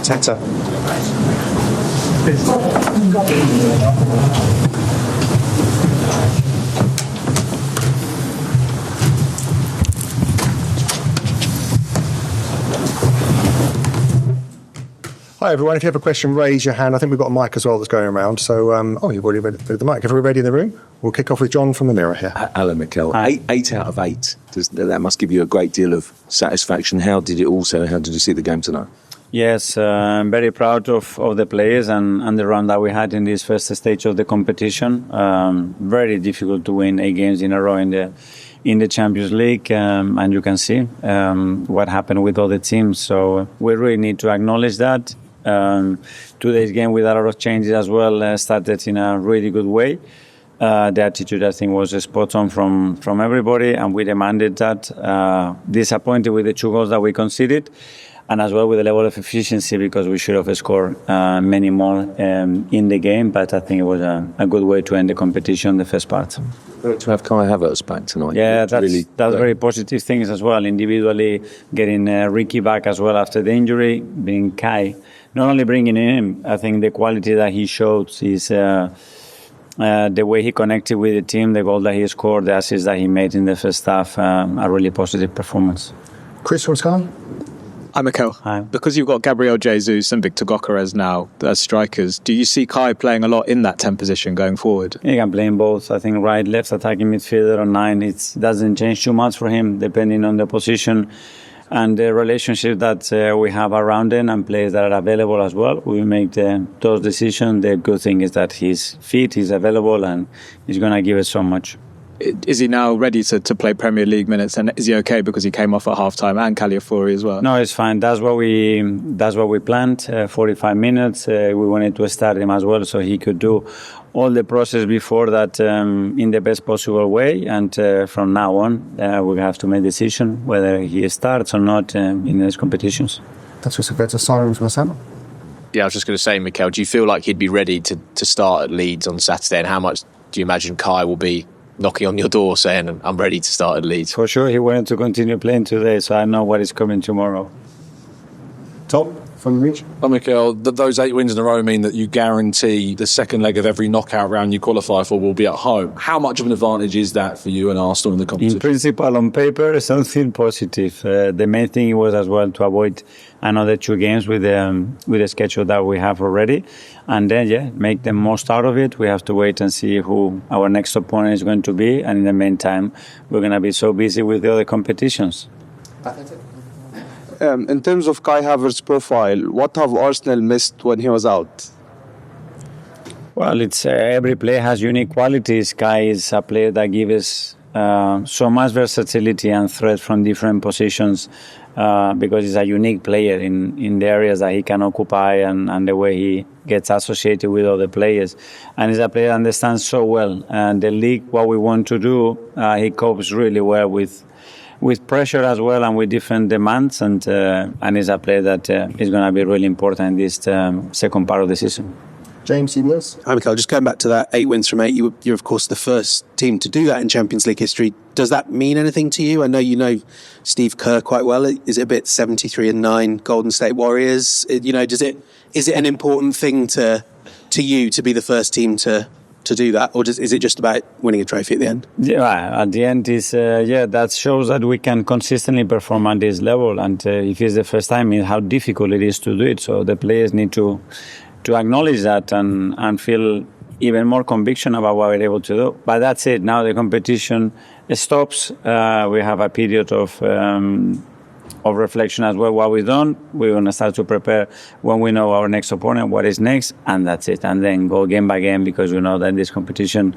Arteta. Hi everyone, if you have a question, raise your hand. I think we've got a mic as well that's going around. So, you've already read the mic. If we're ready in the room, we'll kick off with John from the Mirror here. Hello, Mikel. 8 out of 8. That must give you a great deal of satisfaction. How did you see the game tonight? Yes, I'm very proud of the players and the run that we had in this first stage of the competition. Very difficult to win 8 games in a row in the Champions League, and you can see what happened with other teams. So we really need to acknowledge that. Today's game with a lot of changes as well started in a really good way. The attitude, I think, was spot on from everybody, and we demanded that. Disappointed with the 2 goals that we conceded, and as well with the level of efficiency, because we should have scored many more in the game. But I think it was a good way to end the competition, the first part. To have Kai Havertz back tonight. Yeah, that's very positive things as well. Individually, getting Ricky back as well after the injury, being Kai. Not only bringing him, I think the quality that he showed is the way he connected with the team, the goal that he scored, the assist that he made in the first half, a really positive performance. Chris from Sky. Hi, Mikel. Hi. Because you've got Gabriel Jesus and Viktor Gyokeres now as strikers, do you see Kai playing a lot in that 10 position going forward? He can play in both. I think right, left, attacking midfielder or 9. It doesn't change too much for him, depending on the position and the relationship that we have around him and players that are available as well. We make those decisions. The good thing is that he's fit, he's available, and he's going to give us so much. Is he now ready to play Premier League minutes, and is he okay because he came off at half-time, and Caliafuri as well? No, it's fine. That's what we planned, 45 minutes. We wanted to start him as well so he could do all the process before that in the best possible way. And from now on, we have to make a decision whether he starts or not in these competitions. That's what's a siren from Sam. Yeah, I was just going to say, Mikel, do you feel like he'd be ready to start at Leeds on Saturday? And how much do you imagine Kai will be knocking on your door saying, I'm ready to start at Leeds? For sure, he wanted to continue playing today, so I know what is coming tomorrow. Tom from Reach. Well, Mikel, those 8 wins in a row mean that you guarantee the second leg of every knockout round you qualify for will be at home. How much of an advantage is that for you and Arsenal in the competition? In principle, on paper, something positive. The main thing was as well to avoid another 2 games with the schedule that we have already, and then make the most out of it. We have to wait and see who our next opponent is going to be, and in the meantime, we're going to be so busy with the other competitions. In terms of Kai Havertz's profile, what have Arsenal missed when he was out? Well, it's every player has unique qualities. Kai is a player that gives us so much versatility and threat from different positions because he's a unique player in the areas that he can occupy and the way he gets associated with other players. And he's a player that understands so well the league, what we want to do. He copes really well with pressure as well and with different demands, and he's a player that is going to be really important in this second part of the season. James C. Mills. Hi, Mikel. Just going back to that 8 wins from 8, you're of course the first team to do that in Champions League history. Does that mean anything to you? I know you know Steve Kerr quite well. Is it a bit 73-9 Golden State Warriors? Is it an important thing to you to be the first team to do that, or is it just about winning a trophy at the end? Yeah, at the end is that shows that we can consistently perform at this level, and if it's the first time, how difficult it is to do it. So the players need to acknowledge that and feel even more conviction about what we're able to do. But that's it. Now the competition stops. We have a period of reflection as well, what we've done. We're going to start to prepare when we know our next opponent, what is next, and that's it. And then go game by game, because we know that this competition,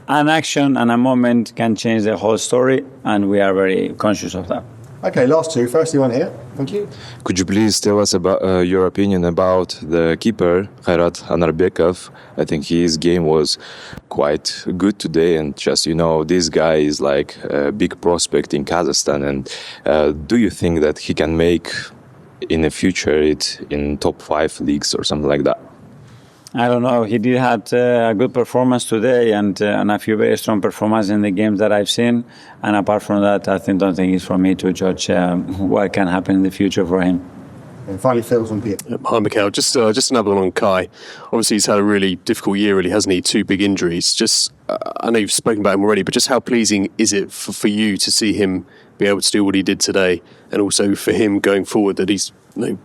an action and a moment can change the whole story, and we are very conscious of that. Okay, last 2. Firstly, one here. Thank you. Could you please tell us about your opinion about the keeper, Kairat Anarbekov? I think his game was quite good today, and just, this guy is like a big prospect in Kazakhstan. And do you think that he can make in the future it in top 5 leagues or something like that? I don't know. He did have a good performance today and a few very strong performances in the games that I've seen. And apart from that, I don't think it's for me to judge what can happen in the future for him. And finally, Phil's on pitch. Hi, Mikel. Just another one on Kai. Obviously, he's had a really difficult year, really, hasn't he? 2 big injuries. I know you've spoken about him already, but just how pleasing is it for you to see him be able to do what he did today, and also for him going forward that he's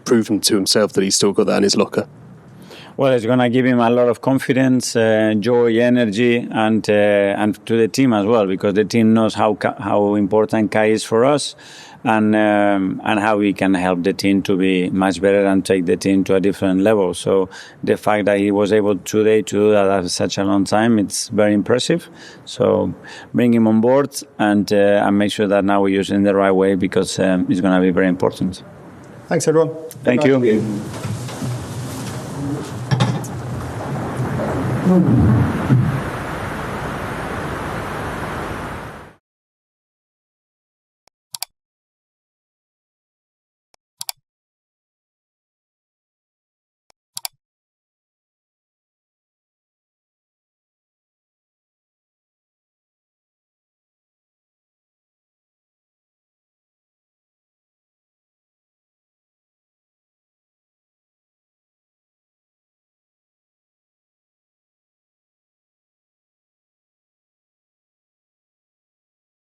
proven to himself that he's still got that in his locker? Well, it's going to give him a lot of confidence, joy, energy, and to the team as well, because the team knows how important Kai is for us, and how we can help the team to be much better and take the team to a different level. So the fact that he was able today to do that after such a long time, it's very impressive. So bring him on board and make sure that now we use it in the right way, because it's going to be very important. Thanks, everyone. Thank you. Mm.